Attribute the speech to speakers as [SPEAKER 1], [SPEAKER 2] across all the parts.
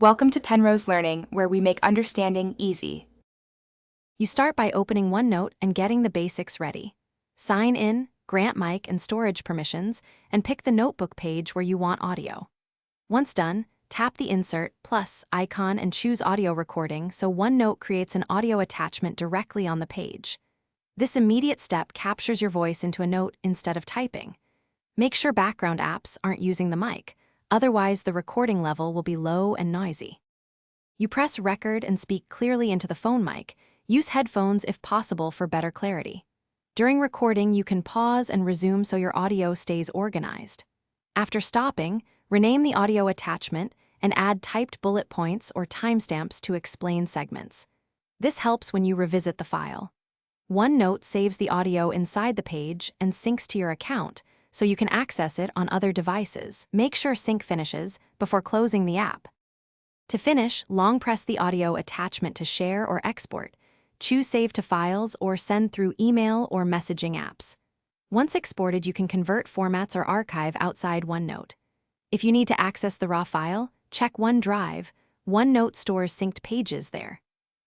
[SPEAKER 1] Welcome to Penrose Learning, where we make understanding easy.
[SPEAKER 2] You start by opening OneNote and getting the basics ready. Sign in, grant mic and storage permissions, and pick the notebook page where you want audio. Once done, tap the Insert plus icon and choose Audio Recording so OneNote creates an audio attachment directly on the page. This immediate step captures your voice into a note instead of typing. Make sure background apps aren't using the mic, otherwise the recording level will be low and noisy. You press Record and speak clearly into the phone mic. Use headphones if possible for better clarity. During recording, you can pause and resume so your audio stays organized. After stopping, rename the audio attachment and add typed bullet points or timestamps to explain segments. This helps when you revisit the file. OneNote saves the audio inside the page and syncs to your account, so you can access it on other devices. Make sure sync finishes before closing the app. To finish, long press the audio attachment to share or export. Choose Save to Files or send through email or messaging apps. Once exported, you can convert formats or archive outside OneNote. If you need to access the raw file, check OneDrive. OneNote stores synced pages there.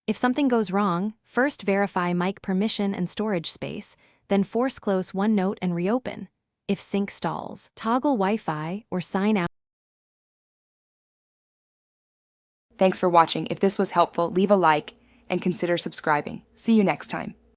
[SPEAKER 2] If something goes wrong, first verify mic permission and storage space, then force close OneNote and reopen. If sync stalls, toggle Wi-Fi or sign out.
[SPEAKER 1] Thanks for watching. If this was helpful, leave a like and consider subscribing. See you next time.